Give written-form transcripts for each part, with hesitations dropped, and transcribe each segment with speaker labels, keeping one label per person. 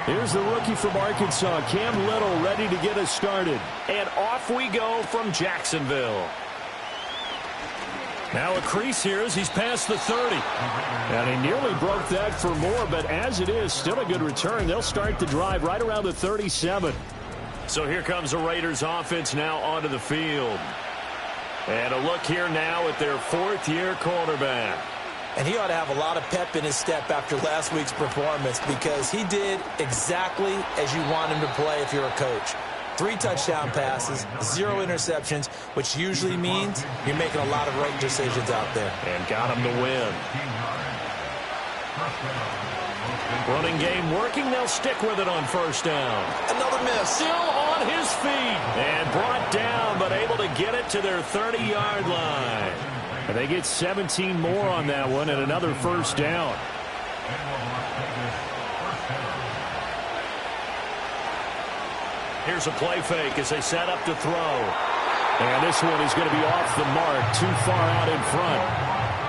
Speaker 1: Here's the rookie from Arkansas, Cam Little, ready to get us started.
Speaker 2: And off we go from Jacksonville. Now a crease here as he's past the 30.
Speaker 1: And he nearly broke that for more, but as it is, still a good return. They'll start the drive right around the 37.
Speaker 2: So here comes the Raiders offense now onto the field. And a look here now at their fourth-year quarterback.
Speaker 3: And he ought to have a lot of pep in his step after last week's performance because he did exactly as you want him to play if you're a coach. 3 touchdown passes, 0 interceptions, which usually means you're making a lot of right decisions out there.
Speaker 2: And got him to win. Running game working. They'll stick with it on first down.
Speaker 3: Another miss.
Speaker 2: Still on his feet. And brought down, but able to get it to their 30-yard line.
Speaker 1: And they get 17 more on that one and another first down.
Speaker 2: Here's a play fake as they set up to throw.
Speaker 1: And this one is going to be off the mark, too far out in front.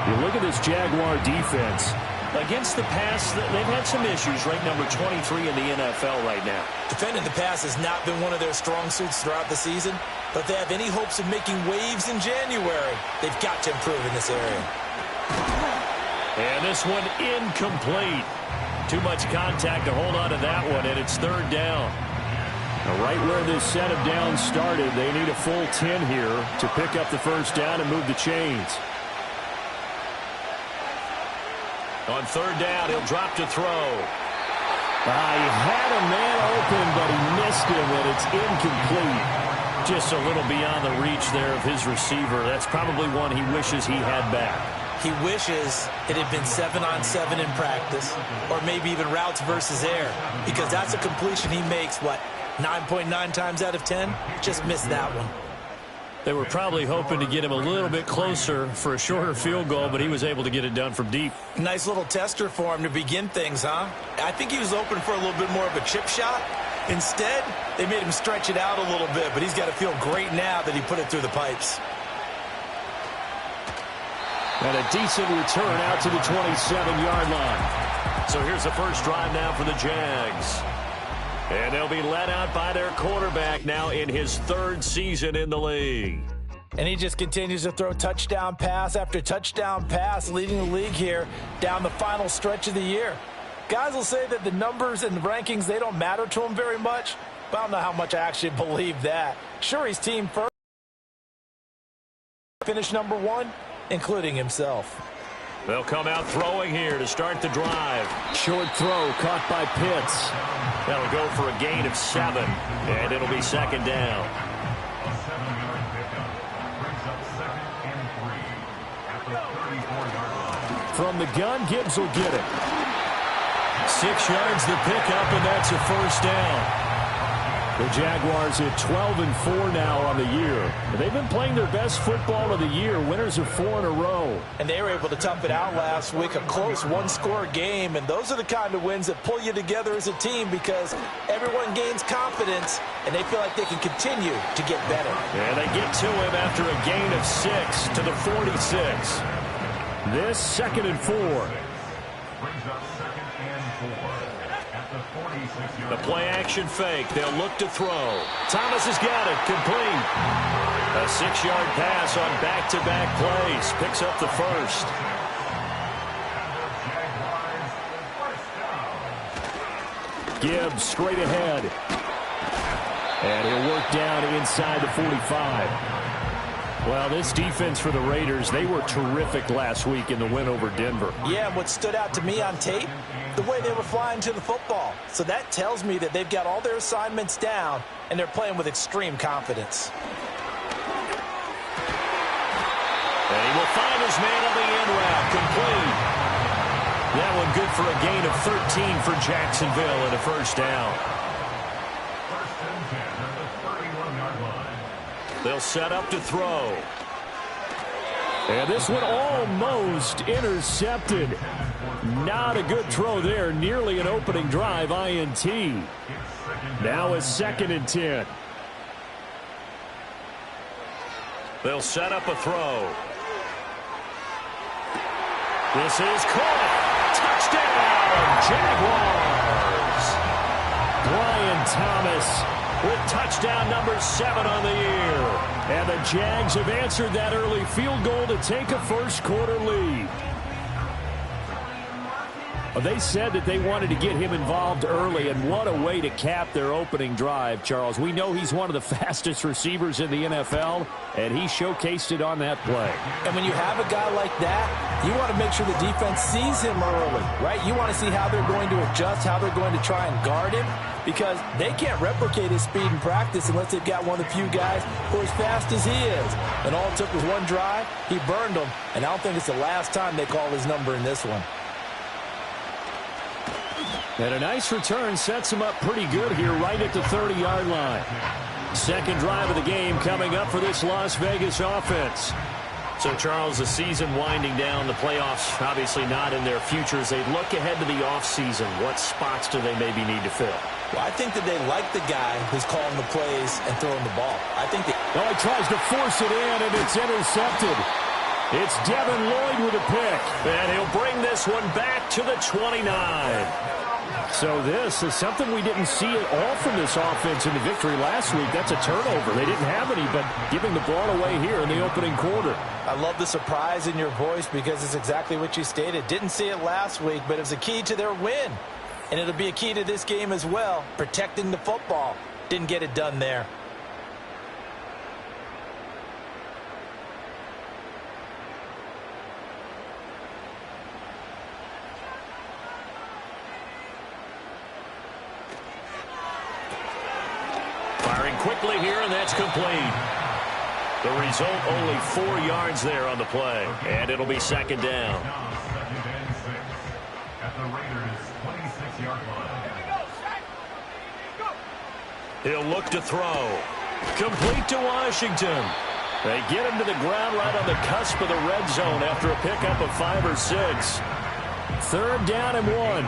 Speaker 1: You look at this Jaguar defense.
Speaker 2: Against the pass, they've had some issues, ranked number 23 in the NFL right now.
Speaker 3: Defending the pass has not been one of their strong suits throughout the season, but if they have any hopes of making waves in January, they've got to improve in this area.
Speaker 2: And this one incomplete. Too much contact to hold on to that one, and it's third down.
Speaker 1: Now, right where this set of downs started, they need a full 10 here to pick up the first down and move the chains.
Speaker 2: On third down, he'll drop to throw.
Speaker 1: He had a man open, but he missed him, and it's incomplete.
Speaker 2: Just a little beyond the reach there of his receiver. That's probably one he wishes he had back.
Speaker 3: He wishes it had been 7-on-7 in practice, or maybe even routes versus air, because that's a completion he makes, 9.9 times out of 10? Just missed that one.
Speaker 2: They were probably hoping to get him a little bit closer for a shorter field goal, but he was able to get it done from deep.
Speaker 3: Nice little tester for him to begin things, huh? I think he was open for a little bit more of a chip shot. Instead, they made him stretch it out a little bit, but he's got to feel great now that he put it through the pipes.
Speaker 1: And a decent return out to the 27-yard line.
Speaker 2: So here's the first drive now for the Jags. And they'll be led out by their quarterback now in his third season in the league.
Speaker 3: And he just continues to throw touchdown pass after touchdown pass, leading the league here down the final stretch of the year. Guys will say that the numbers and the rankings, they don't matter to him very much, but I don't know how much I actually believe that. Sure, he's team first. Finish number 1, including himself.
Speaker 2: They'll come out throwing here to start the drive.
Speaker 1: Short throw caught by Pitts.
Speaker 2: That'll go for a gain of 7, and it'll be second down.
Speaker 1: From the gun, Gibbs will get it.
Speaker 2: 6 yards the pickup, and that's a first down.
Speaker 1: The Jaguars at 12-4 now on the year. They've been playing their best football of the year. Winners of 4 in a row.
Speaker 3: And they were able to tough it out last week, a close one-score game. And those are the kind of wins that pull you together as a team because everyone gains confidence, and they feel like they can continue to get better.
Speaker 2: And they get to him after a gain of 6 to the 46.
Speaker 1: This 2nd and 4.
Speaker 2: The play-action fake. They'll look to throw. Thomas has got it. Complete. A 6-yard pass on back-to-back plays. Picks up the first.
Speaker 1: Gibbs straight ahead. And he'll work down inside the 45. Well, this defense for the Raiders, they were terrific last week in the win over Denver.
Speaker 3: Yeah, and what stood out to me on tape, the way they were flying to the football. So that tells me that they've got all their assignments down, and they're playing with extreme confidence.
Speaker 2: And he will find his man on the end route. Complete. That one good for a gain of 13 for Jacksonville and a first down. They'll set up to throw.
Speaker 1: And this one almost intercepted. Not a good throw there. Nearly an opening drive INT. Now a 2nd and 10.
Speaker 2: They'll set up a throw. This is caught. Touchdown, Jaguars. Thomas with touchdown number 7 on the year. And the Jags have answered that early field goal to take a first-quarter lead. Well, they said that they wanted to get him involved early, and what a way to cap their opening drive, Charles. We know he's one of the fastest receivers in the NFL, and he showcased it on that play.
Speaker 3: And when you have a guy like that, you want to make sure the defense sees him early, right? You want to see how they're going to adjust, how they're going to try and guard him, because they can't replicate his speed in practice unless they've got one of the few guys who are as fast as he is. And all it took was one drive. He burned them, and I don't think it's the last time they call his number in this one.
Speaker 2: And a nice return sets him up pretty good here right at the 30-yard line. Second drive of the game coming up for this Las Vegas offense. So, Charles, the season winding down, the playoffs obviously not in their futures. They look ahead to the offseason. What spots do they maybe need to fill?
Speaker 3: Well, I think that they like the guy who's calling the plays and throwing the ball. I think that...
Speaker 2: Oh, he tries to force it in, and it's intercepted. It's Devin Lloyd with a pick. And he'll bring this one back to the 29. So this is something we didn't see at all from this offense in the victory last week. That's a turnover. They didn't have any, but giving the ball away here in the opening quarter.
Speaker 3: I love the surprise in your voice because it's exactly what you stated. Didn't see it last week, but it was a key to their win. And it'll be a key to this game as well, protecting the football. Didn't get it done there.
Speaker 2: Firing quickly here, and that's complete. The result, only 4 yards there on the play. And it'll be second down. He'll look to throw. Complete to Washington. They get him to the ground right on the cusp of the red zone after a pickup of 5 or 6. Third down and 1.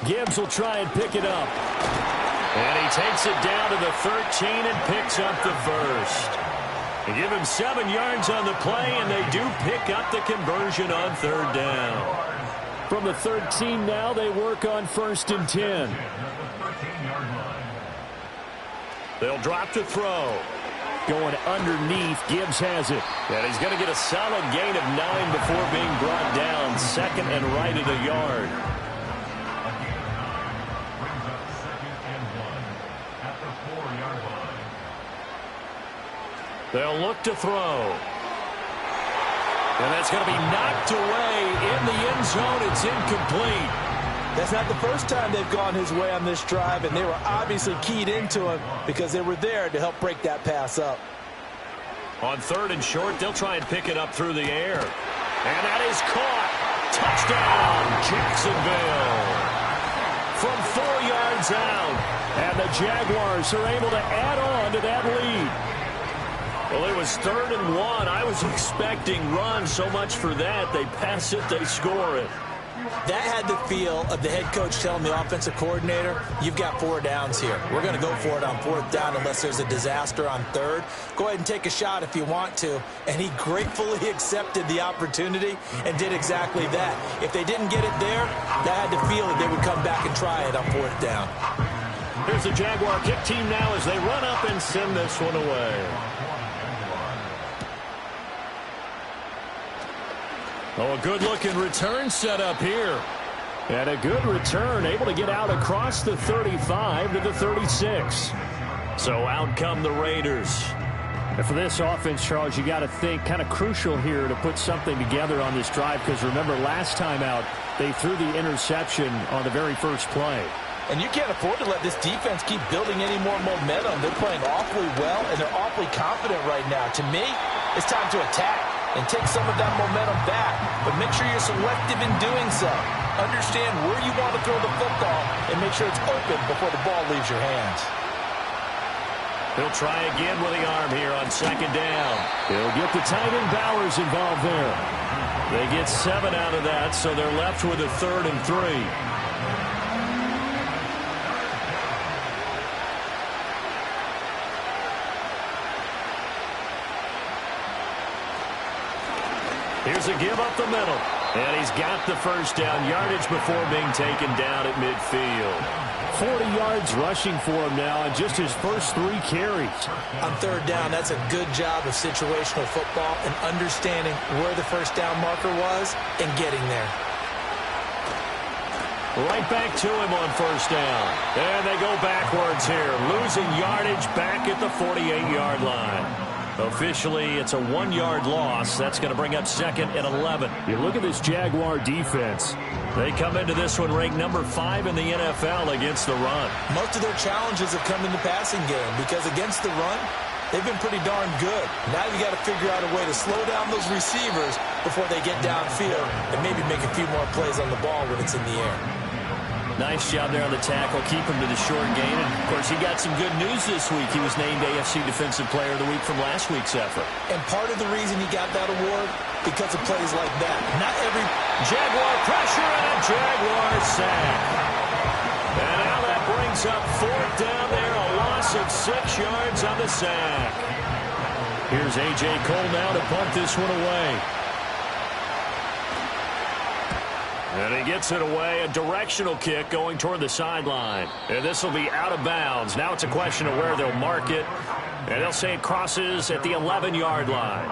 Speaker 2: Gibbs will try and pick it up. And he takes it down to the 13 and picks up the first. They give him 7 yards on the play, and they do pick up the conversion on third down. From the 13 now, they work on 1st and 10. They'll drop to throw. Going underneath, Gibbs has it. And he's going to get a solid gain of 9 before being brought down. Second and right at a yard. They'll look to throw. And that's going to be knocked away in the end zone. It's incomplete.
Speaker 3: That's not the first time they've gone his way on this drive, and they were obviously keyed into him because they were there to help break that pass up.
Speaker 2: On 3rd and short, they'll try and pick it up through the air. And that is caught. Touchdown, Jacksonville. From 4 yards out. And the Jaguars are able to add on to that lead. Well, it was 3rd and 1. I was expecting run, so much for that. They pass it, they score it.
Speaker 3: That had the feel of the head coach telling the offensive coordinator, you've got 4 downs here. We're going to go for it on 4th down unless there's a disaster on 3rd. Go ahead and take a shot if you want to. And he gratefully accepted the opportunity and did exactly that. If they didn't get it there, that had the feel that they would come back and try it on 4th down.
Speaker 2: Here's the Jaguar kick team now as they run up and send this one away. Oh, a good-looking return set up here. And a good return, able to get out across the 35 to the 36. So out come the Raiders. And for this offense, Charles, you got to think kind of crucial here to put something together on this drive, because remember, last time out, they threw the interception on the very first play.
Speaker 3: And you can't afford to let this defense keep building any more momentum. They're playing awfully well, and they're awfully confident right now. To me, it's time to attack and take some of that momentum back. But make sure you're selective in doing so. Understand where you want to throw the football and make sure it's open before the ball leaves your hands.
Speaker 2: He'll try again with the arm here on 2nd down. He'll get the tight end Bowers involved there. They get 7 out of that, so they're left with a 3rd and 3. Here's a give up the middle. And he's got the first down yardage before being taken down at midfield.
Speaker 1: 40 yards rushing for him now in just his first 3 carries.
Speaker 3: On third down, that's a good job of situational football and understanding where the first down marker was and getting there.
Speaker 2: Right back to him on first down. And they go backwards here, losing yardage back at the 48-yard line. Officially, it's a 1-yard loss. That's going to bring up second and 11.
Speaker 1: You look at this Jaguar defense.
Speaker 2: They come into this one ranked number 5 in the NFL against the run.
Speaker 3: Most of their challenges have come in the passing game because against the run, they've been pretty darn good. Now you got to figure out a way to slow down those receivers before they get downfield and maybe make a few more plays on the ball when it's in the air.
Speaker 2: Nice job there on the tackle. Keep him to the short gain. And, of course, he got some good news this week. He was named AFC Defensive Player of the Week from last week's effort.
Speaker 3: And part of the reason he got that award, because of plays like that. Not every
Speaker 2: Jaguar pressure and a Jaguar sack. And now that brings up fourth down there. A loss of 6 yards on the sack. Here's A.J. Cole now to punt this one away. And he gets it away, a directional kick going toward the sideline. And this will be out of bounds. Now it's a question of where they'll mark it. And they'll say it crosses at the 11-yard line.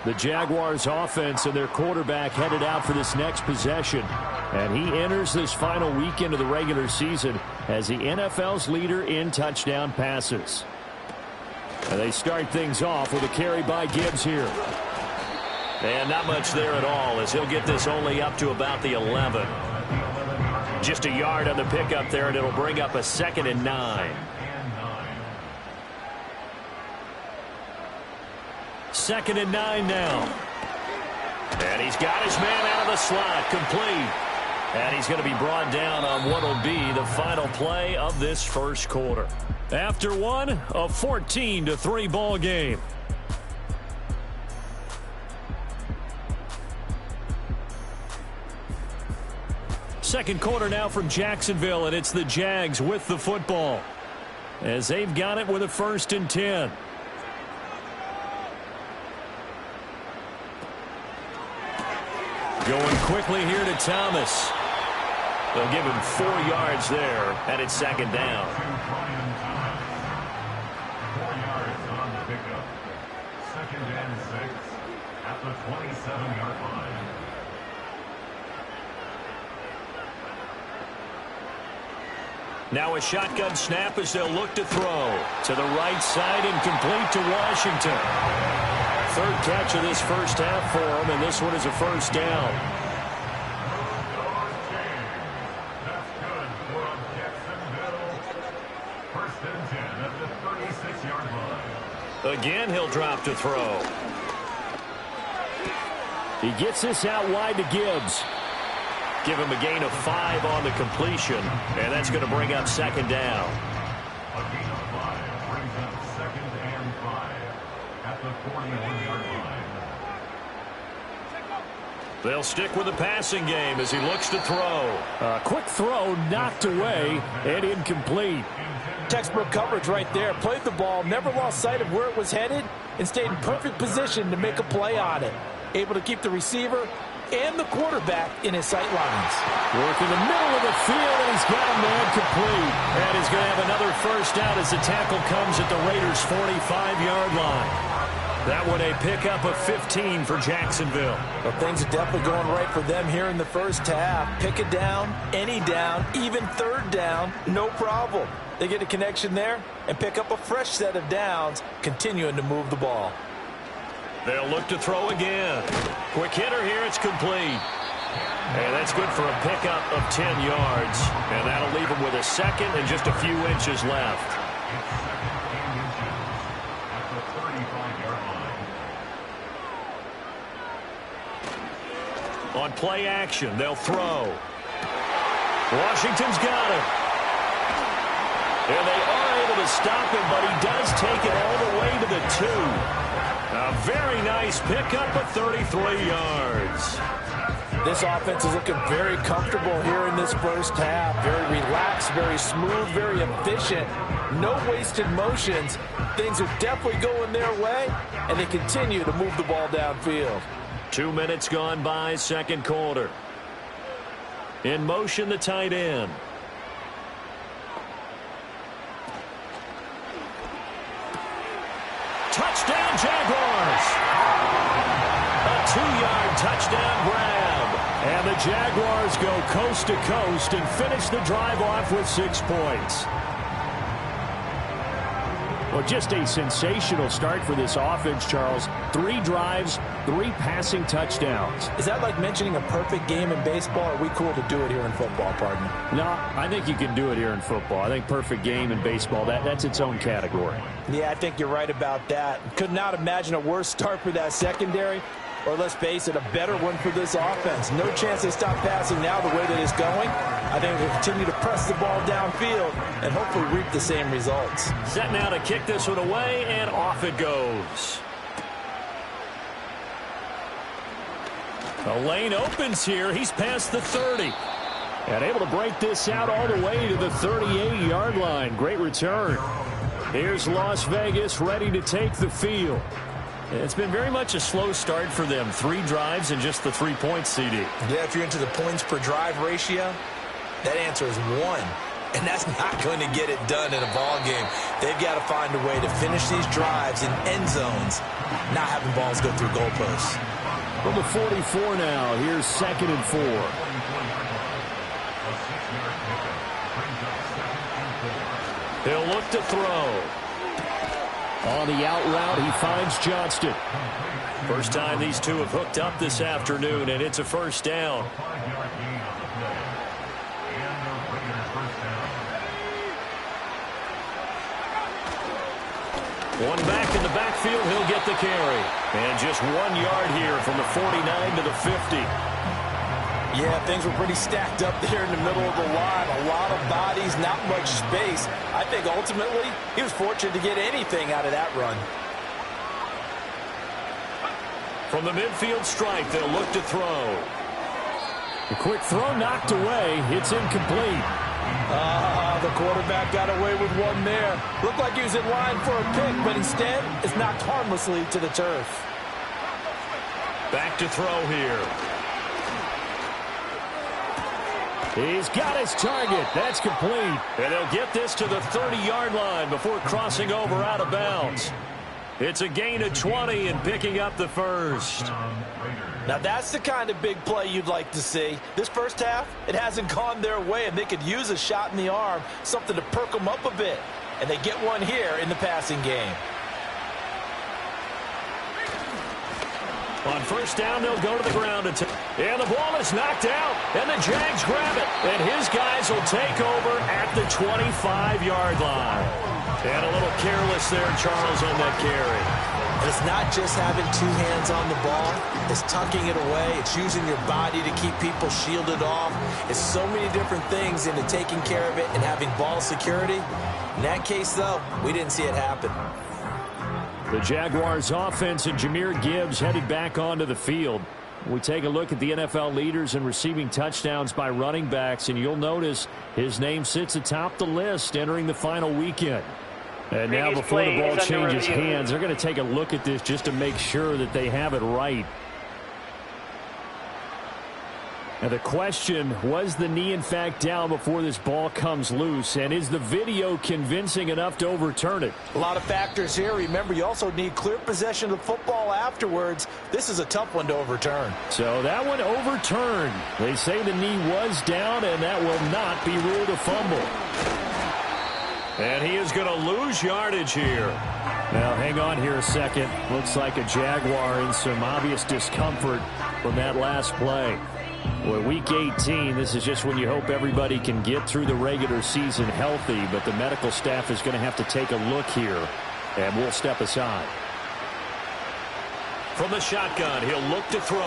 Speaker 1: The Jaguars offense and their quarterback headed out for this next possession. And he enters this final weekend of the regular season as the NFL's leader in touchdown passes. And they start things off with a carry by Gibbs here.
Speaker 2: And not much there at all as he'll get this only up to about the 11. Just a yard on the pickup there, and it'll bring up a 2nd and 9. 2nd and 9 now. And he's got his man out of the slot, complete. And he's going to be brought down on what will be the final play of this first quarter. After one, a 14-3 ball game. Second quarter now from Jacksonville, and it's the Jags with the football as they've got it with a 1st and 10. Going quickly here to Thomas. They'll give him 4 yards there, and it's 2nd down.
Speaker 4: 4 yards on the pickup. 2nd and 6 at the 27-yard line.
Speaker 2: Now a shotgun snap as they'll look to throw. To the right side and complete to Washington. 3rd catch of this first half for him, and this one is a 1st down.
Speaker 4: That's good for Jacksonville. 1st and 10 at the 36-yard line.
Speaker 2: Again, he'll drop to throw.
Speaker 1: He gets this out wide to Gibbs.
Speaker 2: Give him a gain of 5 on the completion, and that's going to bring up 2nd down.
Speaker 4: A gain of 5 brings up 2nd and 5 at the 41-yard line.
Speaker 2: They'll stick with the passing game as he looks to throw.
Speaker 1: A quick throw knocked away and incomplete.
Speaker 3: textbook coverage right there. Played the ball, never lost sight of where it was headed, and stayed in perfect position to make a play on it. Able to keep the receiver and the quarterback in his sight lines.
Speaker 1: Work in the middle of the field, and he's got a man complete.
Speaker 2: And he's going to have another first down as the tackle comes at the Raiders' 45-yard line. That one a pickup of 15 for Jacksonville.
Speaker 3: Well, things are definitely going right for them here in the first half. Pick a down, any down, even third down, no problem. They get a connection there and pick up a fresh set of downs, continuing to move the ball.
Speaker 2: They'll look to throw again. Quick hitter here, it's complete. And that's good for a pickup of 10 yards. And that'll leave him with a second and just a few inches left. On play action, they'll throw. Washington's got him. And they are able to stop him, but he does take it all the way to the 2. A very nice pickup of 33 yards.
Speaker 3: This offense is looking very comfortable here in this first half. Very relaxed, very smooth, very efficient. No wasted motions. Things are definitely going their way, and they continue to move the ball downfield.
Speaker 2: 2 minutes gone by, second quarter. In motion, the tight end. Touchdown, Jaguars! A 2-yard touchdown grab. And the Jaguars go coast to coast and finish the drive off with 6 points. Well, just a sensational start for this offense, Charles. 3 drives, 3 passing touchdowns.
Speaker 3: Is that like mentioning a perfect game in baseball? Or are we cool to do it here in football, partner?
Speaker 1: No, I think you can do it here in football. I think perfect game in baseball, that's its own category.
Speaker 3: Yeah, I think you're right about that. Could not imagine a worse start for that secondary. Or let's face it, a better one for this offense. No chance they stop passing now the way that it's going. I think we'll continue to press the ball downfield and hopefully reap the same results.
Speaker 2: Set now to kick this one away, and off it goes. The lane opens here. He's past the 30.
Speaker 1: And able to break this out all the way to the 38-yard line. Great return. Here's Las Vegas ready to take the field.
Speaker 2: It's been very much a slow start for them. 3 drives and just the 3 points, CD.
Speaker 3: Yeah, if you're into the points per drive ratio, that answer is 1. And that's not going to get it done in a ball game. They've got to find a way to finish these drives in end zones, not having balls go through goalposts.
Speaker 1: From the 44 now, here's 2nd and 4.
Speaker 2: He'll look to throw.
Speaker 1: On the out route, he finds Johnston.
Speaker 2: First time these two have hooked up this afternoon, and it's a first down. One back in the backfield, he'll get the carry. And just 1 yard here from the 49 to the 50.
Speaker 3: Yeah, things were pretty stacked up there in the middle of the line. A lot of bodies, not much space. I think ultimately he was fortunate to get anything out of that run.
Speaker 2: From the midfield stripe, they'll look to throw.
Speaker 1: The quick throw knocked away. It's incomplete.
Speaker 3: The quarterback got away with one there. Looked like he was in line for a pick, but instead it's knocked harmlessly to the turf.
Speaker 2: Back to throw here.
Speaker 1: He's got his target. That's complete.
Speaker 2: And they'll get this to the 30-yard line before crossing over out of bounds. It's a gain of 20 and picking up the first.
Speaker 3: Now that's the kind of big play you'd like to see. This first half, it hasn't gone their way, and they could use a shot in the arm, something to perk them up a bit. And they get one here in the passing game.
Speaker 2: On first down, they'll go to the ground. And the ball is knocked out, and the Jags grab it. And his guys will take over at the 25-yard line. And a little careless there, Charles, on that carry.
Speaker 3: And it's not just having 2 hands on the ball. It's tucking it away. It's using your body to keep people shielded off. It's so many different things into taking care of it and having ball security. In that case, though, we didn't see it happen.
Speaker 1: The Jaguars offense and Jahmyr Gibbs headed back onto the field. We take a look at the NFL leaders in receiving touchdowns by running backs, and you'll notice his name sits atop the list entering the final weekend. And now before the ball changes hands, they're going to take a look at this just to make sure that they have it right. And the question, was the knee in fact down before this ball comes loose? And is the video convincing enough to overturn it?
Speaker 3: A lot of factors here. Remember, you also need clear possession of the football afterwards. This is a tough one to overturn.
Speaker 1: So that one overturned. They say the knee was down, and that will not be ruled a fumble.
Speaker 2: And he is going to lose yardage here.
Speaker 1: Now, hang on here a second. Looks like a Jaguar in some obvious discomfort from that last play. Well, week 18, this is just when you hope everybody can get through the regular season healthy, but the medical staff is going to have to take a look here, and we'll step aside.
Speaker 2: From the shotgun, he'll look to throw.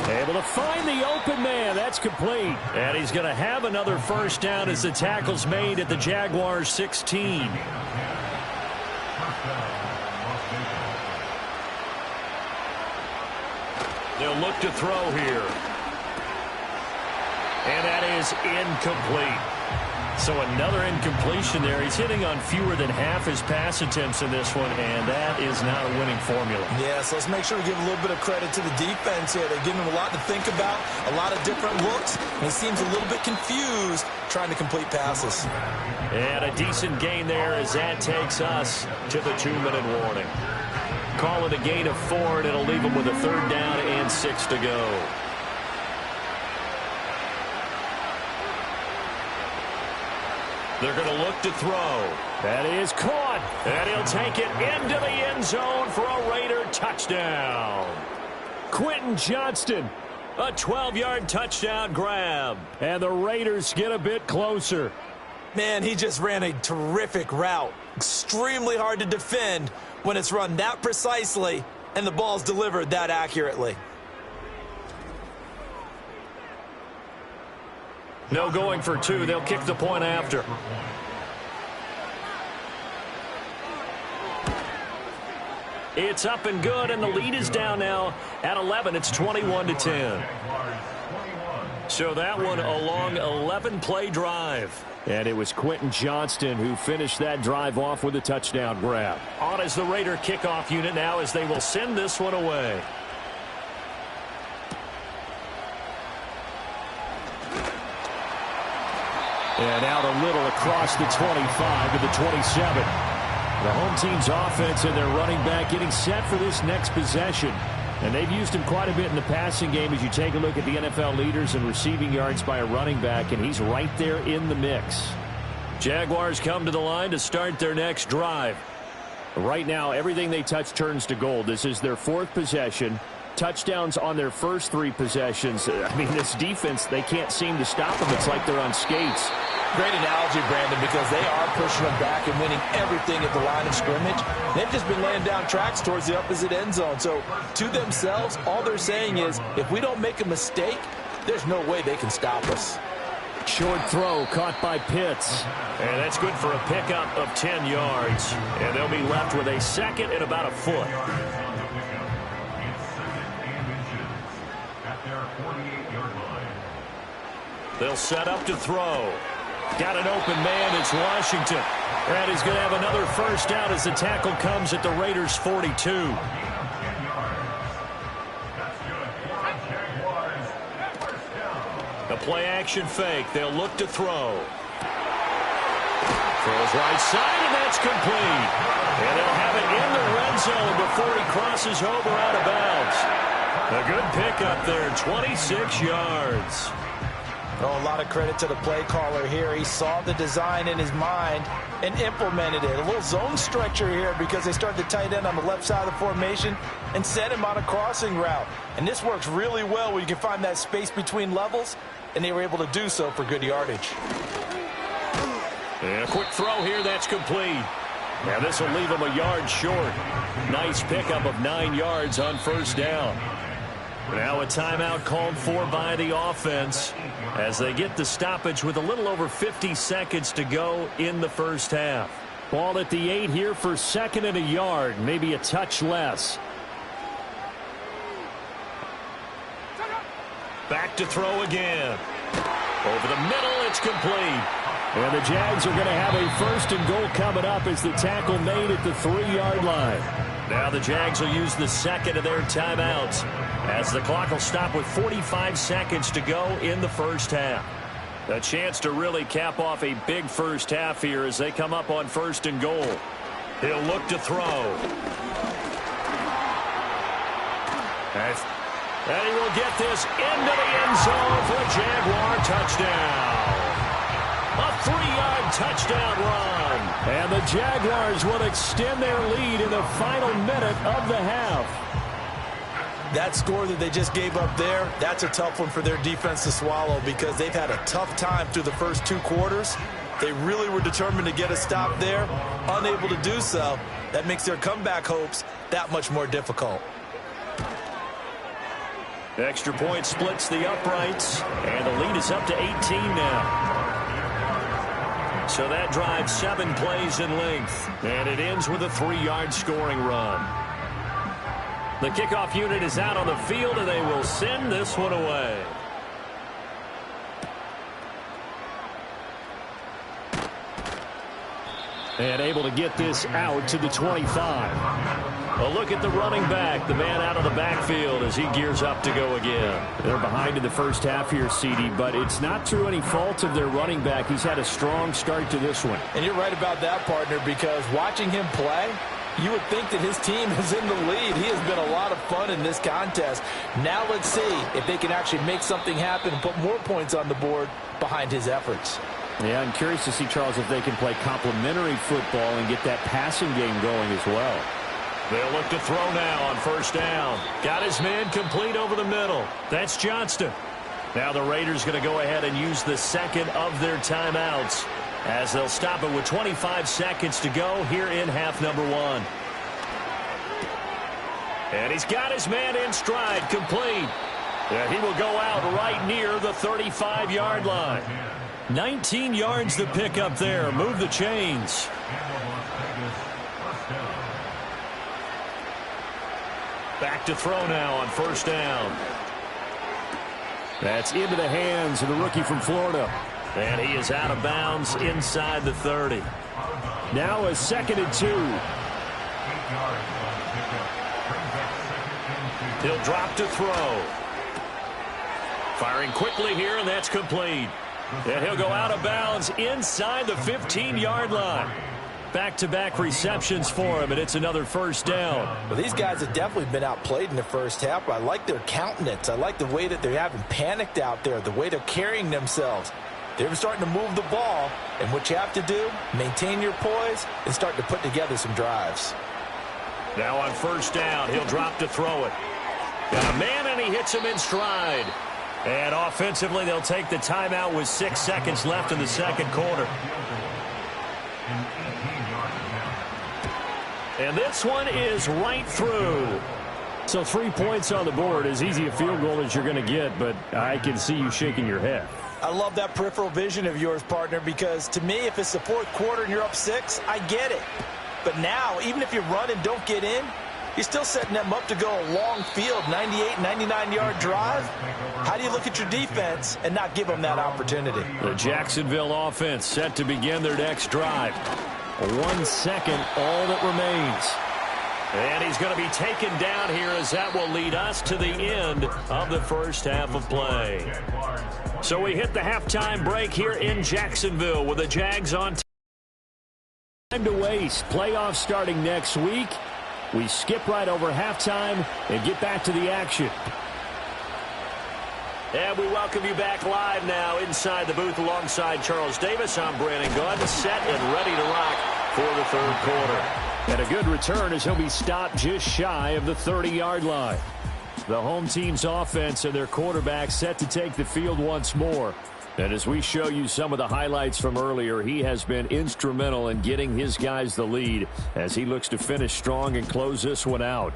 Speaker 1: Able to find the open man. That's complete.
Speaker 2: And he's going to have another first down as the tackle's made at the Jaguars' 16. They'll look to throw here. And that is incomplete. So another incompletion there. He's hitting on fewer than half his pass attempts in this one, and that is not a winning formula.
Speaker 3: Yeah, so let's make sure we give a little bit of credit to the defense here. They're giving him a lot to think about, a lot of different looks, and he seems a little bit confused trying to complete passes.
Speaker 2: And a decent gain there as that takes us to the 2-minute warning. Call it a gain of 4, and it'll leave them with a 3rd down and 6 to go. They're going to look to throw. That is caught. And he'll take it into the end zone for a Raider touchdown. Quentin Johnston, a 12-yard touchdown grab.
Speaker 1: And the Raiders get a bit closer.
Speaker 3: Man, he just ran a terrific route. Extremely hard to defend when it's run that precisely and the ball's delivered that accurately.
Speaker 2: No going for 2. They'll kick the point after. It's up and good, and the lead is down now at 11. It's 21-10. So that one a long 11-play drive.
Speaker 1: And it was Quentin Johnston who finished that drive off with a touchdown grab.
Speaker 2: On is the Raider kickoff unit now as they will send this one away.
Speaker 1: And out a little across the 25 to the 27. The home team's offense and their running back getting set for this next possession. And they've used him quite a bit in the passing game as you take a look at the NFL leaders in receiving yards by a running back, and he's right there in the mix.
Speaker 2: Jaguars come to the line to start their next drive.
Speaker 1: Right now, everything they touch turns to gold. This is their 4th possession. Touchdowns on their first 3 possessions. I mean, this defense, they can't seem to stop them. It's like they're on skates.
Speaker 3: Great analogy, Brandon, because they are pushing them back and winning everything at the line of scrimmage. They've just been laying down tracks towards the opposite end zone. So to themselves, all they're saying is, if we don't make a mistake, there's no way they can stop us.
Speaker 1: Short throw caught by Pitts.
Speaker 2: And that's good for a pickup of 10 yards. And they'll be left with a 2nd and about a foot. They'll set up to throw. Got an open man. It's Washington. And he's going to have another first down as the tackle comes at the Raiders' 42. A play-action fake. They'll look to throw. Throws right side, and that's complete. And they'll have it in the red zone before he crosses over out of bounds. A good pickup there, 26 yards.
Speaker 3: Oh, a lot of credit to the play caller here. He saw the design in his mind and implemented it. A little zone stretcher here because they started the tight end on the left side of the formation and sent him on a crossing route. And this works really well where you can find that space between levels, and they were able to do so for good yardage.
Speaker 2: And a quick throw here, that's complete. Now this will leave him a yard short. Nice pickup of 9 yards on first down. Now a timeout called for by the offense as they get the stoppage with a little over 50 seconds to go in the first half.
Speaker 1: Ball at the 8 here for 2nd and a yard, maybe a touch less.
Speaker 2: Back to throw again. Over the middle, it's complete.
Speaker 1: And the Jags are going to have a 1st and goal coming up as the tackle made at the 3-yard line.
Speaker 2: Now the Jags will use the 2nd of their timeouts as the clock will stop with 45 seconds to go in the first half. A chance to really cap off a big first half here as they come up on 1st and goal. He'll look to throw. And he will get this into the end zone for a Jaguar touchdown. A 3-yard touchdown run.
Speaker 1: And the Jaguars will extend their lead in the final minute of the half.
Speaker 3: That score that they just gave up there, that's a tough one for their defense to swallow because they've had a tough time through the first 2 quarters. They really were determined to get a stop there, unable to do so. That makes their comeback hopes that much more difficult.
Speaker 2: Extra point splits the uprights, and the lead is up to 18 now. So that drives 7 plays in length, and it ends with a 3-yard scoring run. The kickoff unit is out on the field, and they will send this one away.
Speaker 1: And able to get this out to the 25.
Speaker 2: A look at the running back, the man out of the backfield as he gears up to go again.
Speaker 1: They're behind in the first half here, CD, but it's not through any fault of their running back. He's had a strong start to this one.
Speaker 3: And you're right about that, partner, because watching him play, you would think that his team is in the lead. He has been a lot of fun in this contest. Now let's see if they can actually make something happen and put more points on the board behind his efforts.
Speaker 1: Yeah, I'm curious to see, Charles, if they can play complementary football and get that passing game going as well.
Speaker 2: They'll look to throw now on first down. Got his man complete over the middle. That's Johnston. Now the Raiders going to go ahead and use the second of their timeouts as they'll stop it with 25 seconds to go here in half number one. And he's got his man in stride, complete. Yeah, he will go out right near the 35-yard line. 19 yards to pick up there. Move the chains. Back to throw now on first down.
Speaker 1: That's into the hands of the rookie from Florida.
Speaker 2: And he is out of bounds inside the 30.
Speaker 1: Now a 2nd and 2.
Speaker 2: He'll drop to throw. Firing quickly here, and that's complete. And he'll go out of bounds inside the 15-yard line. Back-to-back receptions for him, and it's another first down.
Speaker 3: Well, these guys have definitely been outplayed in the first half, but I like their countenance. I like the way that they haven't panicked out there, the way they're carrying themselves. They're starting to move the ball, and what you have to do, maintain your poise and start to put together some drives.
Speaker 2: Now on first down, he'll drop to throw it. Got a man, and he hits him in stride. And offensively, they'll take the timeout with 6 seconds left in the second quarter. And this one is right through.
Speaker 1: So 3 points on the board, as easy a field goal as you're going to get, but I can see you shaking your head.
Speaker 3: I love that peripheral vision of yours, partner, because to me, if it's the fourth quarter and you're up 6, I get it. But now, even if you run and don't get in, you're still setting them up to go a long field, 98, 99-yard drive. How do you look at your defense and not give them that opportunity?
Speaker 2: The Jacksonville offense set to begin their next drive.
Speaker 1: 1 second, all that remains.
Speaker 2: And he's going to be taken down here as that will lead us to the end of the first half of play. So we hit the halftime break here in Jacksonville with the Jags on
Speaker 1: time to waste. Playoffs starting next week. We skip right over halftime and get back to the action.
Speaker 2: And we welcome you back live now inside the booth alongside Charles Davis. I'm Brandon Gunn, set and ready to rock for the third quarter.
Speaker 1: And a good return as he'll be stopped just shy of the 30-yard line. The home team's offense and their quarterback set to take the field once more. And as we show you some of the highlights from earlier, he has been instrumental in getting his guys the lead as he looks to finish strong and close this one out.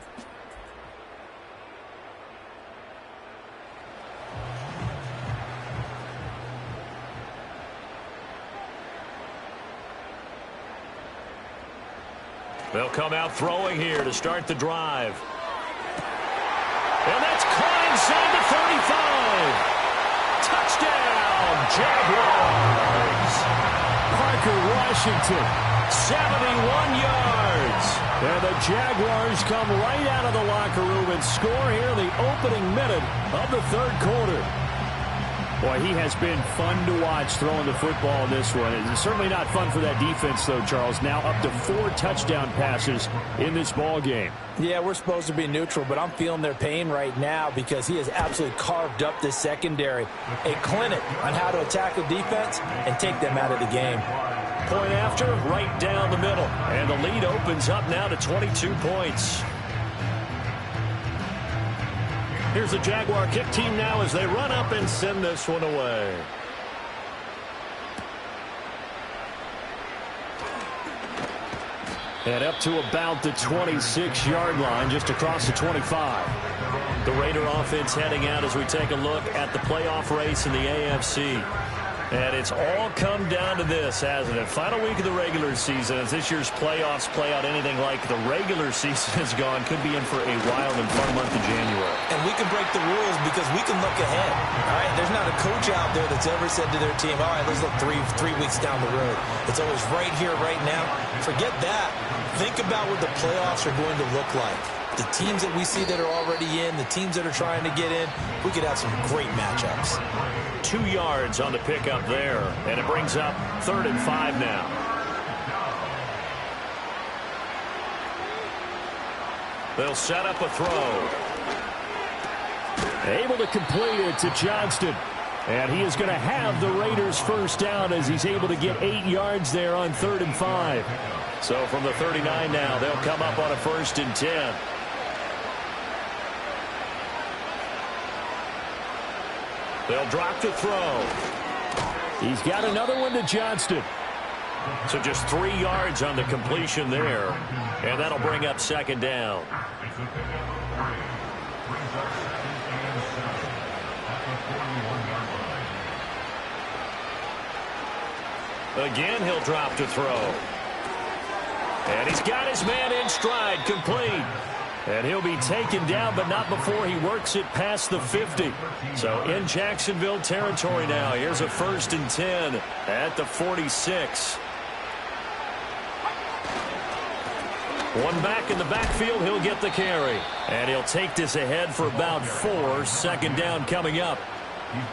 Speaker 2: They'll come out throwing here to start the drive. And that's caught inside the 35. Touchdown, Jaguars.
Speaker 1: Parker Washington,
Speaker 2: 71 yards.
Speaker 1: And the Jaguars come right out of the locker room and score here in the opening minute of the third quarter. Boy, he has been fun to watch throwing the football in this one. It's certainly not fun for that defense, though, Charles. Now up to 4 touchdown passes in this ball game.
Speaker 3: Yeah, we're supposed to be neutral, but I'm feeling their pain right now because he has absolutely carved up this secondary. A clinic on how to attack the defense and take them out of the game.
Speaker 2: Point after, right down the middle. And the lead opens up now to 22 points. Here's the Jaguar kick team now as they run up and send this one away.
Speaker 1: And up to about the 26-yard line, just across the 25.
Speaker 2: The Raider offense heading out as we take a look at the playoff race in the AFC. And it's all come down to this, hasn't it? Final week of the regular season. As this year's playoffs play out anything like the regular season has gone, could be in for a wild and fun month of January.
Speaker 3: And we can break the rules because we can look ahead. All right, there's not a coach out there that's ever said to their team, all right, let's look three weeks down the road. It's always right here, right now. Forget that. Think about what the playoffs are going to look like. The teams that we see that are already in, the teams that are trying to get in, we could have some great matchups.
Speaker 2: 2 yards on the pickup there, and it brings up 3rd and 5 now. They'll set up a throw.
Speaker 1: Able to complete it to Johnston. And he is going to have the Raiders first down as he's able to get 8 yards there on 3rd and 5.
Speaker 2: So from the 39 now, they'll come up on a 1st and 10. They'll drop to throw.
Speaker 1: He's got another one to Johnston.
Speaker 2: So just 3 yards on the completion there. And that'll bring up 2nd down. Again, he'll drop to throw. And he's got his man in stride, complete. And he'll be taken down, but not before he works it past the 50. So in Jacksonville territory now. Here's a 1st and 10 at the 46. One back in the backfield, he'll get the carry. And he'll take this ahead for about 4. 2nd down coming up.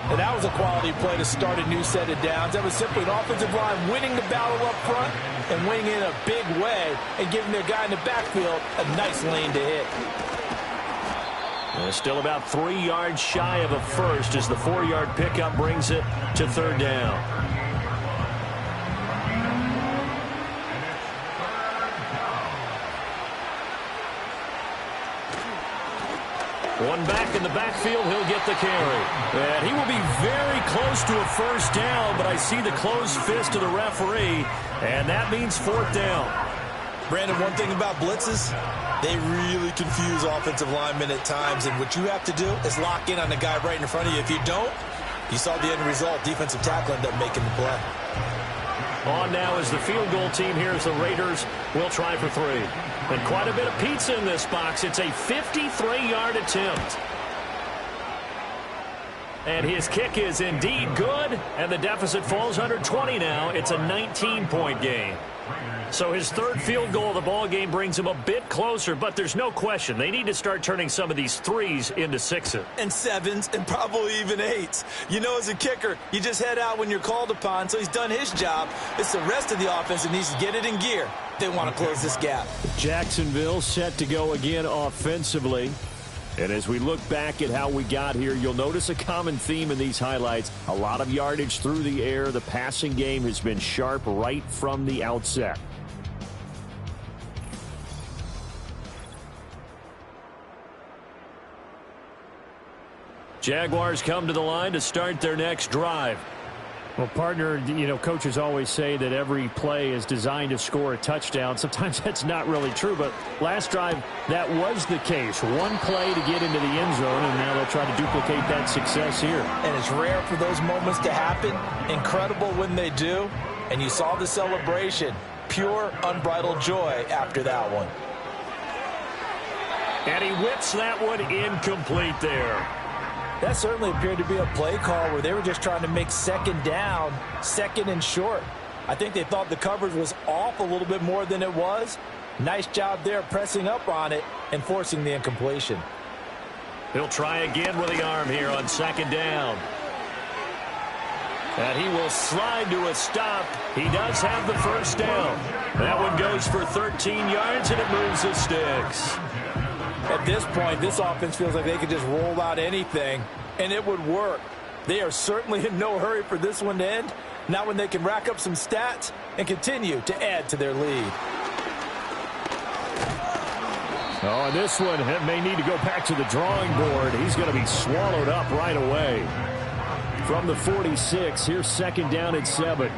Speaker 3: And that was a quality play to start a new set of downs. That was simply an offensive line winning the battle up front and winning in a big way and giving their guy in the backfield a nice lane to hit.
Speaker 2: And still about 3 yards shy of a first as the 4-yard pickup brings it to 3rd down. One back in the backfield, he'll get the carry. And he will be very close to a 1st down, but I see the closed fist of the referee, and that means 4th down.
Speaker 3: Brandon, one thing about blitzes, they really confuse offensive linemen at times, and what you have to do is lock in on the guy right in front of you. If you don't, you saw the end result. Defensive tackle ended up making the play.
Speaker 2: On now is the field goal team here as the Raiders will try for 3. And quite a bit of pizza in this box. It's a 53-yard attempt. And his kick is indeed good, and the deficit falls under 20 now. It's a 19-point game. So his 3rd field goal of the ball game brings him a bit closer, but there's no question they need to start turning some of these 3s into 6s.
Speaker 3: And 7s and probably even 8s. You know, as a kicker, you just head out when you're called upon, so he's done his job. It's the rest of the offense that needs to get it in gear. They want to close this gap.
Speaker 1: Jacksonville set to go again offensively. And as we look back at how we got here, you'll notice a common theme in these highlights. A lot of yardage through the air. The passing game has been sharp right from the outset.
Speaker 2: Jaguars come to the line to start their next drive.
Speaker 1: Well, partner, you know, coaches always say that every play is designed to score a touchdown. Sometimes that's not really true, but last drive, that was the case. One play to get into the end zone, and now they'll try to duplicate that success here.
Speaker 3: And it's rare for those moments to happen. Incredible when they do. And you saw the celebration. Pure, unbridled joy after that one.
Speaker 2: And he whips that one incomplete there.
Speaker 3: That certainly appeared to be a play call where they were just trying to make 2nd down, 2nd and short. I think they thought the coverage was off a little bit more than it was. Nice job there pressing up on it and forcing the incompletion.
Speaker 2: He'll try again with the arm here on 2nd down. And he will slide to a stop. He does have the 1st down. That one goes for 13 yards, and it moves the sticks.
Speaker 3: At this point, this offense feels like they could just roll out anything, and it would work. They are certainly in no hurry for this one to end. Now when they can rack up some stats and continue to add to their lead.
Speaker 1: Oh, and this one may need to go back to the drawing board. He's going to be swallowed up right away. From the 46, here's 2nd down and 7.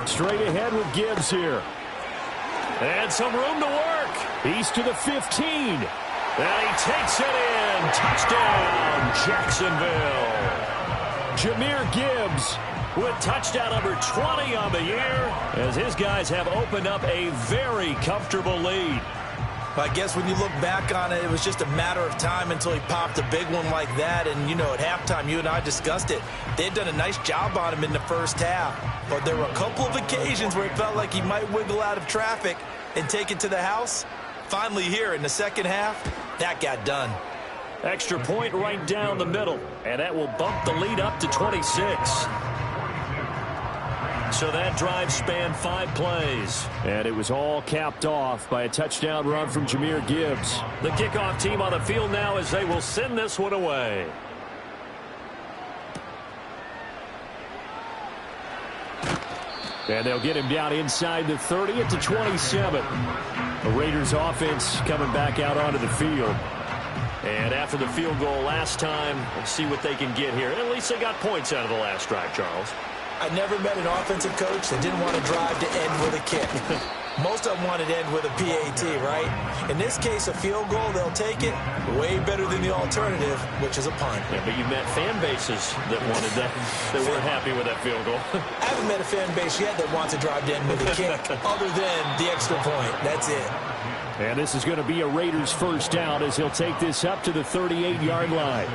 Speaker 1: Straight ahead with Gibbs here.
Speaker 2: And some room to work.
Speaker 1: He's to the 15.
Speaker 2: And he takes it in. and touchdown, Jacksonville.
Speaker 1: Jahmyr Gibbs
Speaker 2: With touchdown number 20 on the year, as his guys have opened up a very comfortable lead.
Speaker 3: I guess when you look back on it, it was just a matter of time until he popped a big one like that. And, you know, at halftime, you and I discussed it. They'd done a nice job on him in the first half. But there were a couple of occasions where it felt like he might wiggle out of traffic and take it to the house. Finally here in the second half, that got done.
Speaker 2: Extra point right down the middle, and that will bump the lead up to 26. So that drive spanned 5 plays.
Speaker 1: And it was all capped off by a touchdown run from Jahmyr Gibbs.
Speaker 2: The kickoff team on the field now as they will send this one away.
Speaker 1: And they'll get him down inside the 30 at the 27. The Raiders offense coming back out onto the field.
Speaker 2: And after the field goal last time, let's see what they can get here. At least they got points out of the last drive, Charles.
Speaker 3: I never met an offensive coach that didn't want to drive to end with a kick. Most of them wanted to end with a PAT, right? In this case, a field goal, they'll take it. Way better than the alternative, which is a punt.
Speaker 2: Yeah, but you met fan bases that wanted that, that weren't happy with that field goal.
Speaker 3: I haven't met a fan base yet that wants to drive to end with a kick, other than the extra point. That's it.
Speaker 1: And this is going to be a Raiders first down as he'll take this up to the 38-yard line.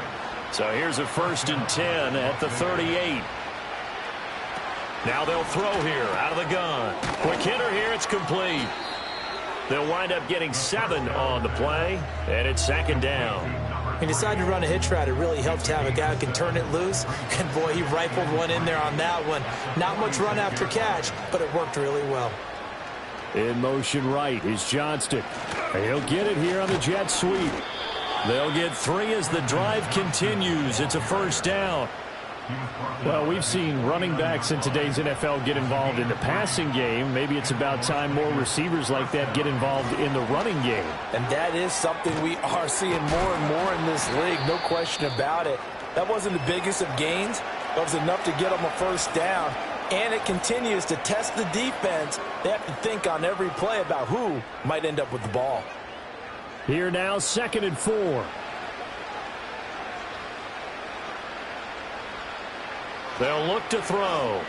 Speaker 2: So here's a 1st and 10 at the 38. Now they'll throw here out of the gun. Quick hitter here. It's complete. They'll wind up getting 7 on the play, and it's 2nd down.
Speaker 3: He decided to run a hitch route. It really helped to have a guy who can turn it loose. And, boy, he rifled one in there on that one. Not much run after catch, but it worked really well.
Speaker 1: In motion right is Johnston. He'll get it here on the jet sweep.
Speaker 2: They'll get 3 as the drive continues. It's a 1st down.
Speaker 1: Well, we've seen running backs in today's NFL get involved in the passing game. Maybe it's about time more receivers like that get involved in the running game.
Speaker 3: And that is something we are seeing more and more in this league, no question about it. That wasn't the biggest of gains, but it was enough to get them a 1st down. And it continues to test the defense. They have to think on every play about who might end up with the ball.
Speaker 1: Here now, 2nd and 4.
Speaker 2: They'll look to throw.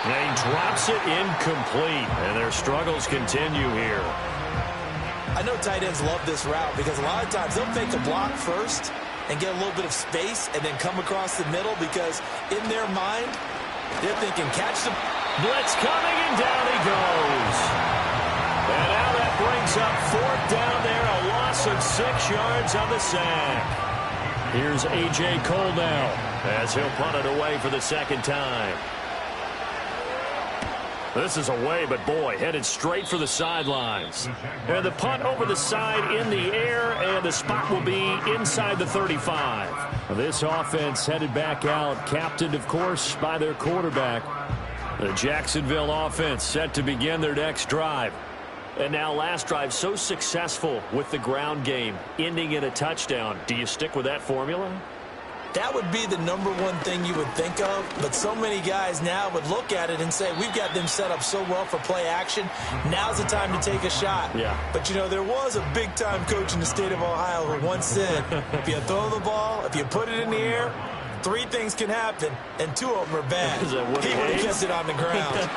Speaker 2: And he drops it incomplete. And their struggles continue here.
Speaker 3: I know tight ends love this route because a lot of times they'll fake a block first and get a little bit of space and then come across the middle because in their mind, they're thinking catch the
Speaker 2: blitz coming and down he goes. And now that brings up 4th down there, a loss of 6 yards on the sack. Here's A.J. Cole now as he'll punt it away for the 2nd time. This is away, but boy, headed straight for the sidelines. And the punt over the side in the air, and the spot will be inside the 35.
Speaker 1: This offense headed back out, captained, of course, by their quarterback.
Speaker 2: The Jacksonville offense set to begin their next drive. And now last drive so successful with the ground game, ending in a touchdown. Do you stick with that formula?
Speaker 3: That would be the #1 thing you would think of, but so many guys now would look at it and say, we've got them set up so well for play action. Now's the time to take a shot.
Speaker 2: Yeah.
Speaker 3: But, you know, there was a big-time coach in the state of Ohio who once said, if you throw the ball, if you put it in the air, 3 things can happen, and 2 of them are bad.
Speaker 2: Is that what
Speaker 3: he would have kept it on the ground.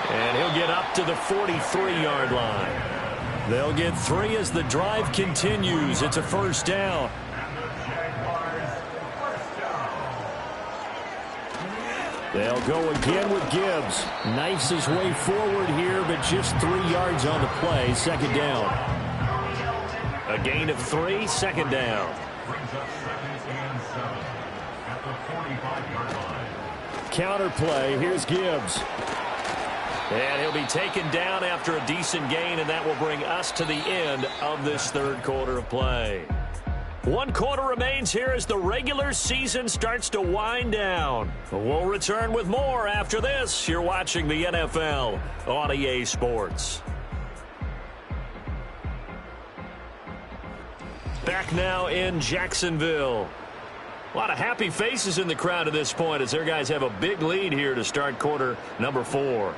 Speaker 2: And he'll get up to the 43-yard line. They'll get 3 as the drive continues. It's a 1st down.
Speaker 1: They'll go again with Gibbs. Knifes his way forward here, but just 3 yards on the play. 2nd down.
Speaker 2: A gain of 3, 2nd down.
Speaker 4: Brings up 2nd and 7 at the 45-yard line.
Speaker 1: Counter play. Here's Gibbs.
Speaker 2: And he'll be taken down after a decent gain, and that will bring us to the end of this 3rd quarter of play. 1 quarter remains here as the regular season starts to wind down. We'll return with more after this. You're watching the NFL on EA Sports. Back now in Jacksonville. A lot of happy faces in the crowd at this point as their guys have a big lead here to start quarter number 4.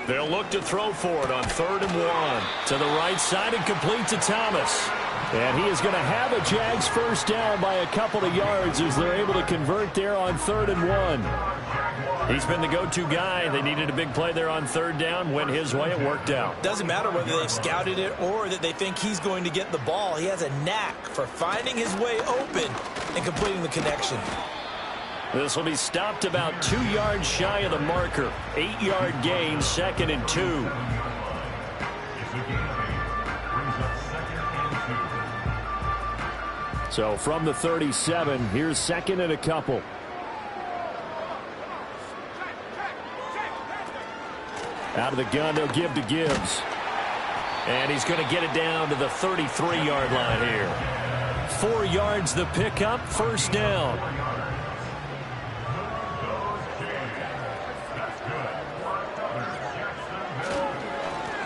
Speaker 2: They'll look to throw for it on 3rd and 1. To the right side and complete to Thomas.
Speaker 1: And he is going to have a Jags first down by a couple of yards as they're able to convert there on 3rd and 1.
Speaker 2: He's been the go-to guy. They needed a big play there on 3rd down. Went his way. It worked out.
Speaker 3: Doesn't matter whether they've scouted it or that they think he's going to get the ball. He has a knack for finding his way open and completing the connection.
Speaker 2: This will be stopped about 2 yards shy of the marker. 8-yard gain, 2nd and 2.
Speaker 1: So from the 37, here's 2nd and a couple. Out of the gun, they'll give to Gibbs.
Speaker 2: And he's going to get it down to the 33-yard line here. 4 yards the pickup, first down.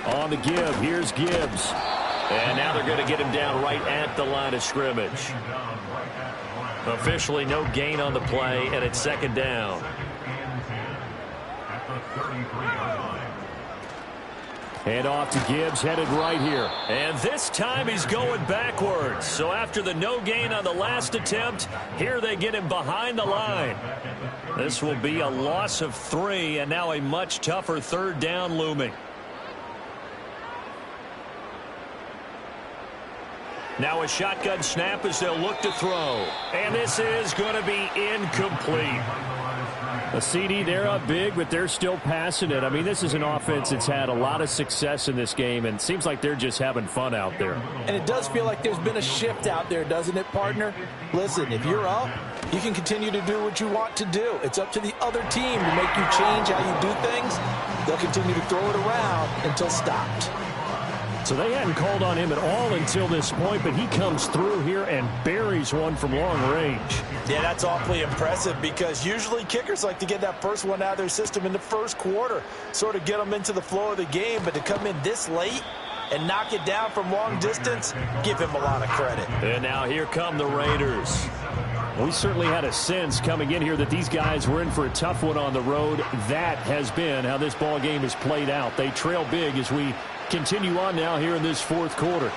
Speaker 1: On the give, here's Gibbs.
Speaker 2: And now they're going to get him down right at the line of scrimmage. Officially no gain on the play, and it's 2nd down.
Speaker 1: Hand off to Gibbs, headed right here.
Speaker 2: And this time he's going backwards. So after the no gain on the last attempt, here they get him behind the line. This will be a loss of 3, and now a much tougher 3rd down looming. Now a shotgun snap as they'll look to throw. And this is going to be incomplete.
Speaker 1: A CD, they're up big, but they're still passing it. I mean, this is an offense that's had a lot of success in this game, and it seems like they're just having fun out there.
Speaker 3: And it does feel like there's been a shift out there, doesn't it, partner? Listen, if you're up, you can continue to do what you want to do. It's up to the other team to make you change how you do things. They'll continue to throw it around until stopped.
Speaker 1: So they hadn't called on him at all until this point, but he comes through here and buries one from long range.
Speaker 3: Yeah, that's awfully impressive because usually kickers like to get that first one out of their system in the first quarter, sort of get them into the flow of the game, but to come in this late and knock it down from long distance, give him a lot of credit.
Speaker 2: And now here come the Raiders.
Speaker 1: We certainly had a sense coming in here that these guys were in for a tough one on the road. That has been how this ball game has played out. They trail big as we continue on now here in this 4th quarter.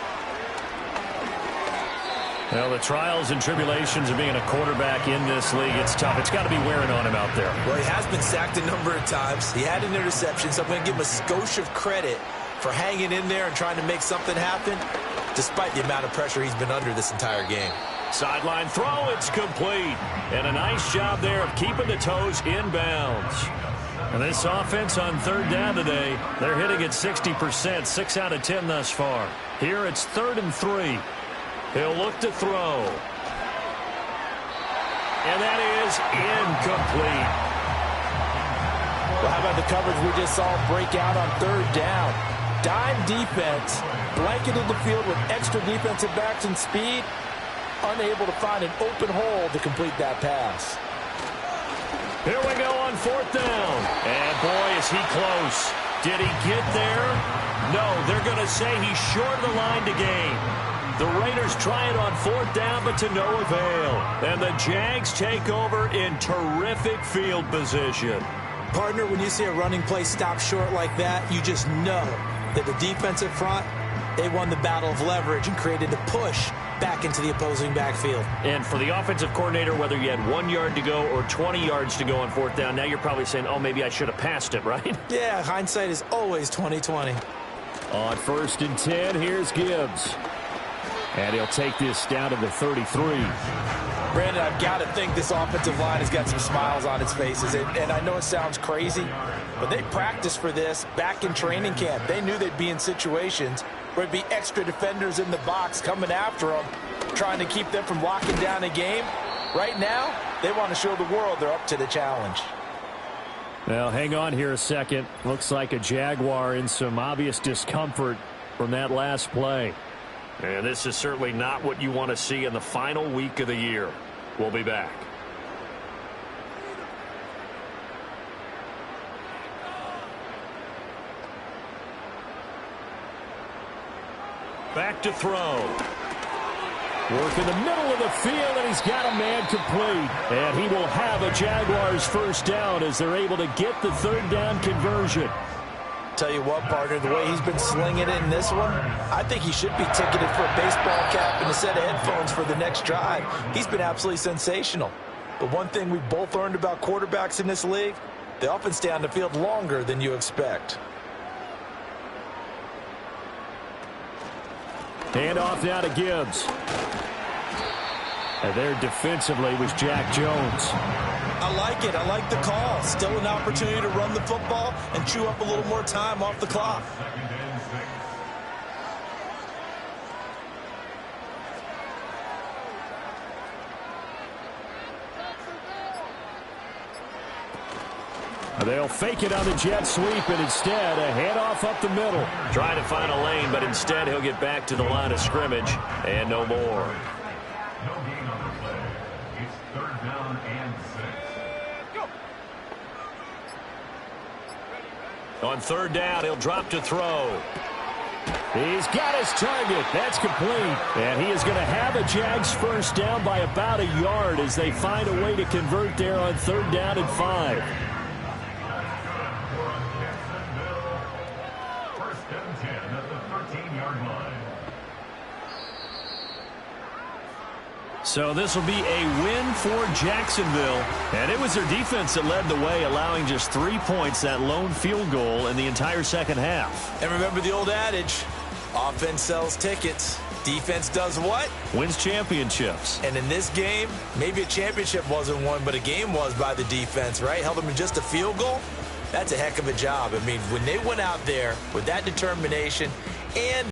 Speaker 2: Well, the trials and tribulations of being a quarterback in this league, it's tough. It's got to be wearing on him out there.
Speaker 3: Well, he has been sacked a number of times. He had an interception, so I'm going to give him a skosh of credit for hanging in there and trying to make something happen, despite the amount of pressure he's been under this entire game.
Speaker 2: Sideline throw, it's complete. And a nice job there of keeping the toes in bounds. And this offense on 3rd down today, they're hitting at 60%, 6 out of 10 thus far. Here it's 3rd and 3. He'll look to throw. And that is incomplete.
Speaker 3: Well, how about the coverage we just saw break out on 3rd down? Dime defense, blanketed the field with extra defensive backs and speed, unable to find an open hole to complete that pass.
Speaker 2: Here we go on 4th down. And boy, is he close. Did he get there? No, they're going to say he's short of the line to gain. The Raiders try it on 4th down, but to no avail. And the Jags take over in terrific field position.
Speaker 3: Partner, when you see a running play stop short like that, you just know that the defensive front, they won the battle of leverage and created the push back into the opposing backfield.
Speaker 2: And for the offensive coordinator, whether you had 1 yard to go or 20 yards to go on 4th down, now you're probably saying, oh, maybe I should have passed it, right?
Speaker 3: Yeah, hindsight is always 20/20.
Speaker 1: On 1st and 10, here's Gibbs. And he'll take this down to the 33.
Speaker 3: Brandon, I've got to think this offensive line has got some smiles on its faces. And I know it sounds crazy, but they practiced for this back in training camp. They knew they'd be in situations where it'd be extra defenders in the box coming after them, trying to keep them from locking down a game. Right now, they want to show the world they're up to the challenge.
Speaker 1: Now, hang on here a second. Looks like a Jaguar in some obvious discomfort from that last play.
Speaker 2: And this is certainly not what you want to see in the final week of the year. We'll be back. Back to throw.
Speaker 1: Work in the middle of the field, and he's got a man complete. And he will have a Jaguars first down as they're able to get the 3rd down conversion.
Speaker 3: tell you what, partner, the way he's been slinging it in this one, I think he should be ticketed for a baseball cap and a set of headphones for the next drive. He's been absolutely sensational. But one thing we both learned about quarterbacks in this league, they often stay on the field longer than you expect.
Speaker 1: Hand off now to Gibbs. And there defensively was Jack Jones.
Speaker 3: I like it. I like the call. Still an opportunity to run the football and chew up a little more time off the clock.
Speaker 1: They'll fake it on the jet sweep, and instead a handoff up the middle.
Speaker 2: Trying to find a lane, but instead he'll get back to the line of scrimmage and no more.
Speaker 4: No gain on the play. It's third down and 6.
Speaker 2: On third down, he'll drop to throw.
Speaker 1: He's got his target. That's complete. And he is going to have a Jags first down by about a yard as they find a way to convert there on third down and 5.
Speaker 4: First and 10 at the 13-yard line.
Speaker 2: So this will be a win for Jacksonville. And it was their defense that led the way, allowing just 3 points, that lone field goal in the entire second half.
Speaker 3: And remember the old adage, offense sells tickets. Defense does what?
Speaker 2: Wins championships.
Speaker 3: And in this game, maybe a championship wasn't won, but a game was by the defense, right? Held them to just a field goal. That's a heck of a job. I mean, when they went out there with that determination and